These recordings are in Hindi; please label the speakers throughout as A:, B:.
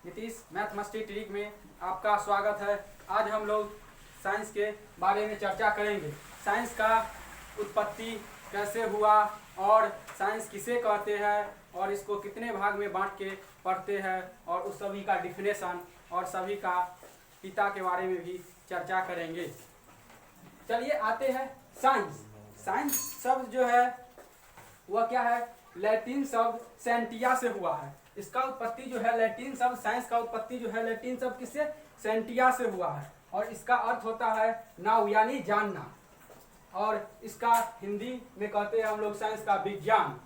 A: नीतीश मैथ मस्ती ट्रिक में आपका स्वागत है। आज हम लोग साइंस के बारे में चर्चा करेंगे। साइंस का उत्पत्ति कैसे हुआ और साइंस किसे कहते हैं और इसको कितने भाग में बांट के पढ़ते हैं और उस सभी का डिफिनेशन और सभी का पिता के बारे में भी चर्चा करेंगे। चलिए आते हैं साइंस। साइंस शब्द जो है वह क्या है? लैटिन शब्द सेंटिया से हुआ है। इसका उत्पत्ति जो है लैटिन शब्द, साइंस का उत्पत्ति जो है लैटिन शब्द किससे? सेंटिया से हुआ है और इसका अर्थ होता है नाउ यानी जानना। और इसका हिंदी में कहते हैं हम लोग साइंस का विज्ञान।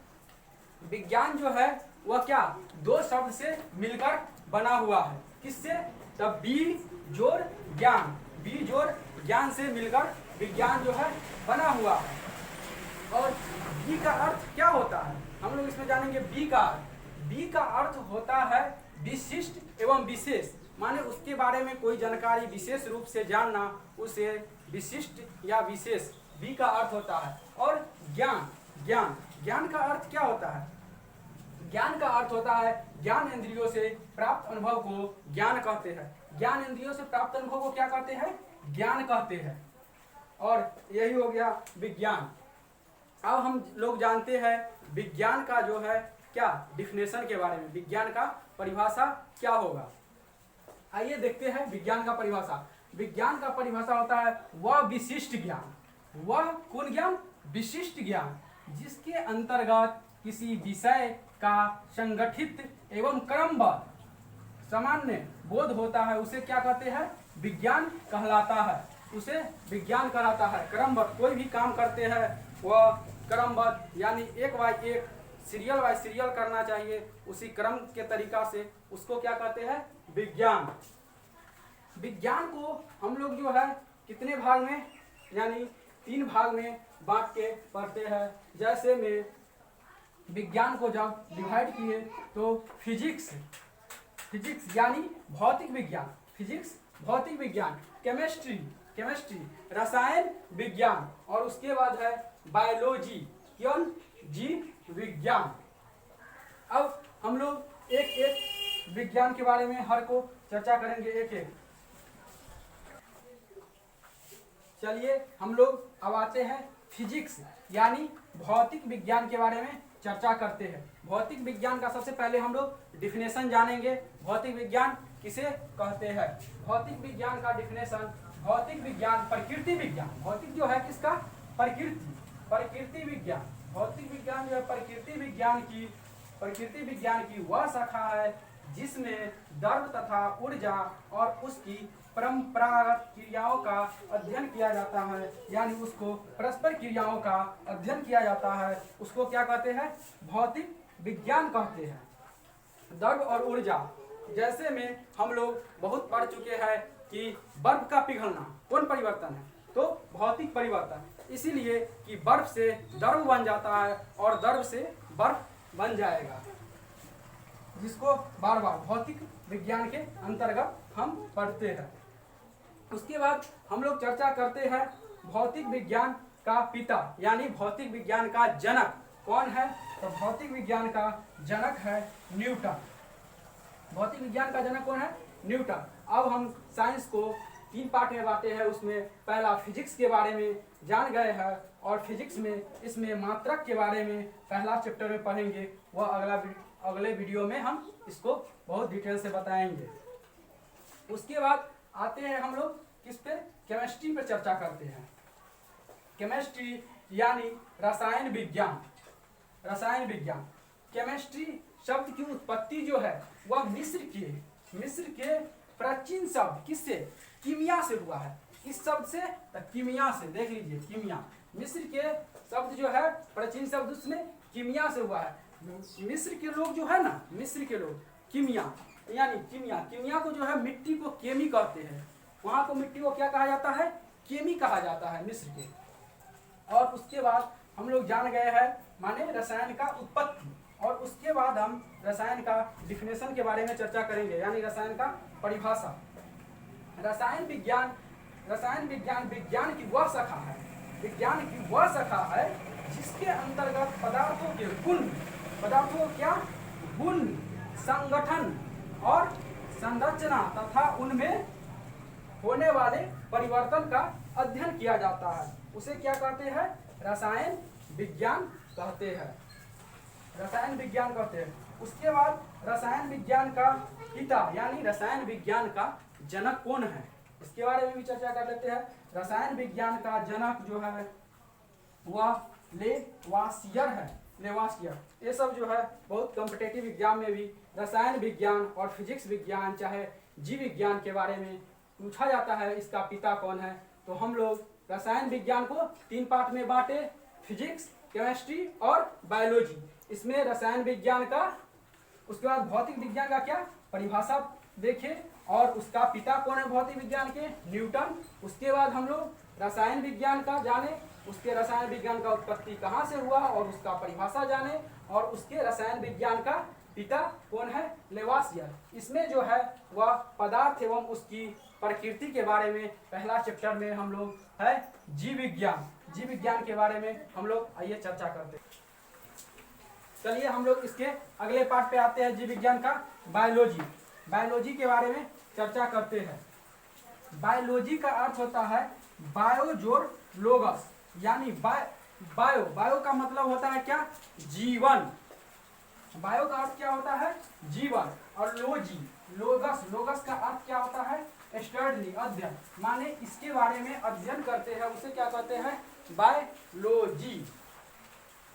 A: विज्ञान जो है वह क्या? दो शब्द से मिलकर बना हुआ है। किससे? तब बी जोड़ ज्ञान, बी जोड़ ज्ञान से मिलकर विज्ञान जो है बना हुआ है। और बी का अर्थ क्या होता है हम लोग इसमें जानेंगे। बी का अर्थ, बी का अर्थ होता है विशिष्ट एवं विशेष, माने उसके बारे में कोई जानकारी विशेष रूप से जानना, उसे विशिष्ट या विशेष बी का अर्थ होता है। और ज्ञान, ज्ञान, ज्ञान का अर्थ क्या होता है? ज्ञान का अर्थ होता है ज्ञान इंद्रियों से प्राप्त अनुभव को ज्ञान कहते हैं। ज्ञान इंद्रियों से प्राप्त अनुभव को क्या कहते हैं? ज्ञान कहते हैं। और यही हो गया विज्ञान। अब हम लोग जानते हैं विज्ञान का जो है क्या डिफिनेशन के बारे में, विज्ञान का परिभाषा क्या होगा। आइए देखते हैं विज्ञान का परिभाषा। विज्ञान का परिभाषा होता है वह विशिष्ट ज्ञान, वह कौन ज्ञान? विशिष्ट ज्ञान, जिसके अंतर्गत किसी विषय का संगठित एवं क्रमबद्ध सामान्य बोध होता है, उसे क्या कहते हैं? विज्ञान कहलाता है। उसे विज्ञान कहलाता है। क्रमबद्ध, कोई भी काम करते हैं वह क्रमबद्ध यानी एक बाय एक, सीरियल बाय सीरियल करना चाहिए, उसी क्रम के तरीका से, उसको क्या कहते हैं? विज्ञान। विज्ञान को हम लोग जो है कितने भाग में, यानी 3 भाग में बांट के पढ़ते हैं। जैसे में विज्ञान को जब डिवाइड किए तो फिजिक्स, फिजिक्स यानी भौतिक विज्ञान, फिजिक्स भौतिक विज्ञान, केमिस्ट्री, केमिस्ट्री रसायन विज्ञान, और उसके बाद है बायोलॉजी, क्यों? जीव विज्ञान। अब हम लोग एक एक विज्ञान के बारे में हर को चर्चा करेंगे एक एक। चलिए हम लोग अब आते हैं फिजिक्स यानी भौतिक विज्ञान के बारे में चर्चा करते हैं। भौतिक विज्ञान का सबसे पहले हम लोग डिफिनेशन जानेंगे। भौतिक विज्ञान किसे कहते हैं? भौतिक विज्ञान का डिफिनेशन, भौतिक विज्ञान प्रकृति विज्ञान, भौतिक जो है किसका? प्रकृति, प्रकृति विज्ञान। भौतिक विज्ञान जो है प्रकृति विज्ञान की वह शाखा है जिसमें द्रव्य तथा ऊर्जा और उसकी परंपरागत क्रियाओं का अध्ययन किया जाता है, यानी उसको परस्पर क्रियाओं का अध्ययन किया जाता है। उसको क्या कहते हैं? भौतिक विज्ञान कहते हैं। द्रव्य और ऊर्जा, जैसे में हम लोग बहुत पढ़ चुके हैं कि बर्फ का पिघलना कौन परिवर्तन है? तो भौतिक परिवर्तन। इसीलिए कि बर्फ से द्रव बन जाता है और द्रव से बर्फ बन जाएगा, जिसको बार बार भौतिक विज्ञान के अंतर्गत हम पढ़ते हैं। उसके बाद हम लोग चर्चा करते हैं भौतिक विज्ञान का पिता यानी भौतिक विज्ञान का जनक कौन है? तो भौतिक विज्ञान का जनक है न्यूटन। भौतिक विज्ञान का जनक कौन है? न्यूटन। अब हम साइंस को 3 पार्ट में बांटे हैं। उसमें पहला फिजिक्स के बारे में जान गए हैं और फिजिक्स में इसमें मात्रक के बारे में पहला चैप्टर में पढ़ेंगे। वह अगले वीडियो में हम इसको बहुत डिटेल से बताएंगे। उसके बाद आते हैं हम लोग किस पे? केमिस्ट्री पर चर्चा करते हैं। केमिस्ट्री यानी रसायन विज्ञान, रसायन विज्ञान। केमिस्ट्री शब्द की उत्पत्ति जो है वह मिस्र के प्राचीन शब्द किससे? कीमिया से हुआ है। इस शब्द से कीमिया से, देख लीजिए कीमिया, मिस्र के शब्द जो है प्राचीन शब्द उसमें कीमिया से हुआ है। मिस्र के लोग जो है ना, मिस्र के लोग कीमिया यानी कीमिया को जो है मिट्टी को केमी कहते हैं। वहां को मिट्टी को क्या कहा जाता है? केमी कहा जाता है मिस्र के। और उसके बाद हम लोग जान गए हैं माने रसायन का उत्पत्ति, और उसके बाद हम रसायन का डिफिनेशन के बारे में चर्चा करेंगे यानी रसायन का परिभाषा। रसायन विज्ञान विज्ञान की वह शाखा है, विज्ञान की वह शाखा है जिसके अंतर्गत पदार्थों के गुण, पदार्थों क्या? गुण, संगठन और संरचना तथा उनमें होने वाले परिवर्तन का अध्ययन किया जाता है, उसे क्या कहते हैं? रसायन विज्ञान कहते हैं। रसायन विज्ञान कहते हैं। उसके बाद रसायन विज्ञान का पिता यानी रसायन विज्ञान का जनक कौन है, इसके बारे में भी चर्चा कर लेते हैं। रसायन विज्ञान का जनक जो है वह लेवासियर है। लेवासियर, ये सब जो है बहुत कॉम्पिटिटिव एग्जाम में भी रसायन विज्ञान और फिजिक्स विज्ञान चाहे जीव विज्ञान के बारे में पूछा जाता है, इसका पिता कौन है। तो हम लोग रसायन विज्ञान को 3 पार्ट में बांटे, फिजिक्स, केमिस्ट्री और बायोलॉजी। इसमें रसायन विज्ञान का, उसके बाद भौतिक विज्ञान का क्या परिभाषा देखे और उसका पिता कौन है भौतिक विज्ञान के, न्यूटन। उसके बाद हम लोग रसायन विज्ञान का जाने, उसके रसायन विज्ञान का उत्पत्ति कहाँ से हुआ और उसका परिभाषा जाने, और उसके रसायन विज्ञान का पिता कौन है, लेवासियर। इसमें जो है वह पदार्थ एवं उसकी प्रकृति के बारे में पहला चैप्टर में हम लोग है जीव विज्ञान। जीव विज्ञान के बारे में हम लोग आइए चर्चा करते हैं। चलिए हम लोग इसके अगले पार्ट पे आते हैं, जीव विज्ञान का बायोलॉजी। बायोलॉजी के बारे में चर्चा करते हैं। बायोलॉजी का अर्थ होता है बायो जोर लोगस, यानी बायो, बायो का मतलब होता है क्या, जीवन। बायो का अर्थ क्या होता है, जीवन। और लोजी, लोगस, लोगस का अर्थ क्या होता है, स्टडली, अध्ययन। माने इसके बारे में अध्ययन करते हैं, उसे क्या कहते हैं, बायोलॉजी।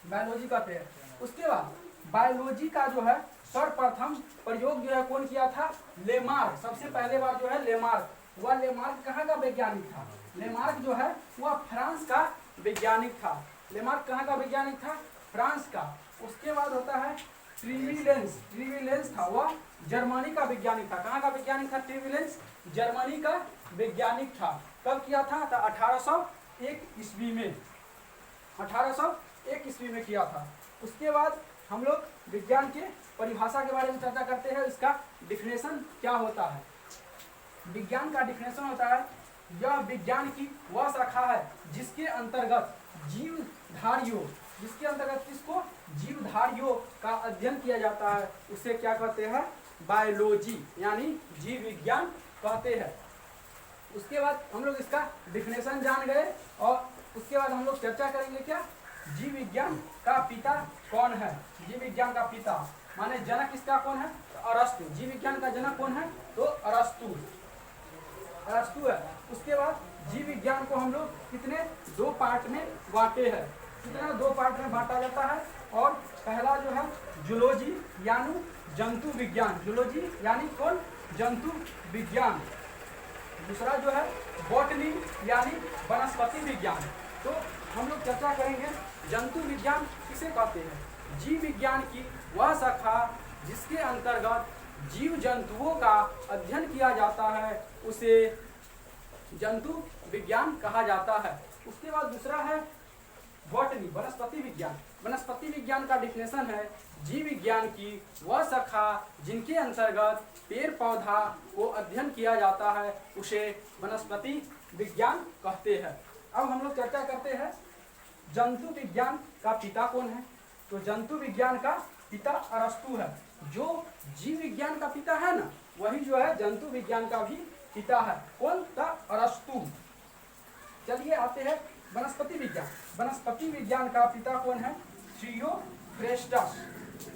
A: बायोलॉजी कहते हैं। उसके बाद बायोलॉजी का जो है सर्वप्रथम प्रयोग जो है कौन किया था, लेमार्क। सबसे पहले बार जो है लेमार्क, वह लेमार्क कहाँ का वैज्ञानिक था, लेमार्क जो है वह फ्रांस का वैज्ञानिक था। लेमार्क कहाँ का वैज्ञानिक था, फ्रांस का। उसके बाद होता है ट्रिविलेंस, ट्रिविलेंस था वह जर्मनी का वैज्ञानिक था। कहाँ का वैज्ञानिक था, ट्रिविलेंस जर्मनी का वैज्ञानिक था। कब किया था, 1801 ईस्वी में, 1801 ईस्वी में किया था। उसके बाद हम लोग विज्ञान के परिभाषा के बारे में चर्चा करते हैं। इसका डिफिनेशन क्या होता है। विज्ञान का डिफिनेशन होता है, यह विज्ञान की वह शाखा है जिसके अंतर्गत जीवधारियों, जिसके अंतर्गत किसको, जीवधारियों का अध्ययन किया जाता है, उसे क्या कहते हैं, बायोलॉजी यानी जीव विज्ञान कहते हैं। उसके बाद हम लोग इसका डिफिनेशन जान गए और उसके बाद हम लोग चर्चा करेंगे क्या, जीव विज्ञान का पिता कौन है। जीव विज्ञान का पिता माने जनक इसका कौन है, अरस्तु। जीव विज्ञान का जनक कौन है, तो अरस्तु, अरस्तु है। उसके बाद जीव विज्ञान को हम लोग कितने, 2 पार्ट में बांटे हैं। कितना, 2 पार्ट में बांटा जाता है। और पहला जो है जूलॉजी यानी जंतु विज्ञान, जूलॉजी यानी कौन, जंतु विज्ञान। दूसरा जो है बॉटनी यानी वनस्पति विज्ञान। तो हम लोग चर्चा करेंगे जंतु विज्ञान किसे कहते हैं, जीव विज्ञान की वह शाखा जिसके अंतर्गत जीव जंतुओं का अध्ययन किया जाता है, उसे जंतु विज्ञान कहा जाता है। उसके बाद दूसरा है बॉटनी, वनस्पति विज्ञान। वनस्पति विज्ञान का डिफिनेशन है, जीव विज्ञान की वह शाखा जिनके अंतर्गत पेड़ पौधा को अध्ययन किया जाता है, उसे वनस्पति विज्ञान कहते हैं। अब हम लोग चर्चा करते हैं जंतु विज्ञान का पिता कौन है। तो जंतु विज्ञान का पिता अरस्तु है। जो जीव विज्ञान का पिता है ना, वही जो है जंतु विज्ञान का भी पिता है। कौन था, अरस्तु। चलिए आते हैं वनस्पति विज्ञान। वनस्पति विज्ञान का पिता कौन है, थियोफ्रेस्टस।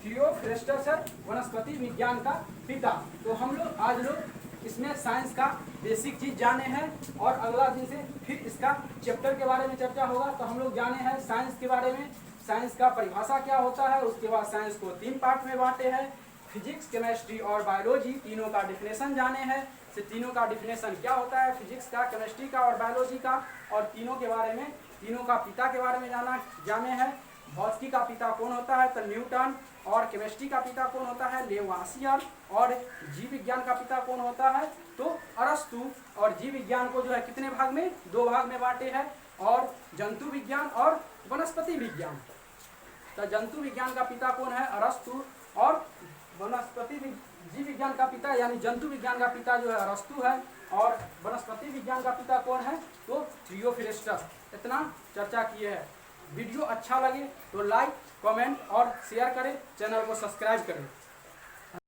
A: थियोफ्रेस्टस है वनस्पति विज्ञान का पिता। तो हम लोग आज लोग इसमें साइंस का बेसिक चीज जाने हैं और अगला दिन से फिर इसका चैप्टर के बारे में चर्चा होगा। तो हम लोग जाने हैं साइंस के बारे में, साइंस का परिभाषा क्या होता है। उसके बाद साइंस को 3 पार्ट में बांटे हैं, फिजिक्स, केमिस्ट्री और बायोलॉजी। तीनों का डिफिनेशन जाने हैं, से तीनों का डिफिनेशन क्या होता है, फिजिक्स का, केमिस्ट्री का और बायोलॉजी का। और तीनों के बारे में, तीनों का पिता के बारे में जाने हैं। भौतिकी का पिता कौन होता है, तो न्यूटन। और केमिस्ट्री का पिता कौन होता है, लेवासियर। और जीव विज्ञान का पिता कौन होता है, तो अरस्तु। और जीव विज्ञान को जो है कितने भाग में, 2 भाग में बांटे हैं, और जंतु विज्ञान और वनस्पति विज्ञान। तो जंतु विज्ञान का पिता कौन है, अरस्तु। और वनस्पति जीव विज्ञान का पिता यानी जंतु विज्ञान का पिता जो है अरस्तु है। और वनस्पति विज्ञान का पिता कौन है, तो थियोफ्रेस्टस। इतना चर्चा किए हैं। वीडियो अच्छा लगे तो लाइक, कमेंट और शेयर करें, चैनल को सब्सक्राइब करें।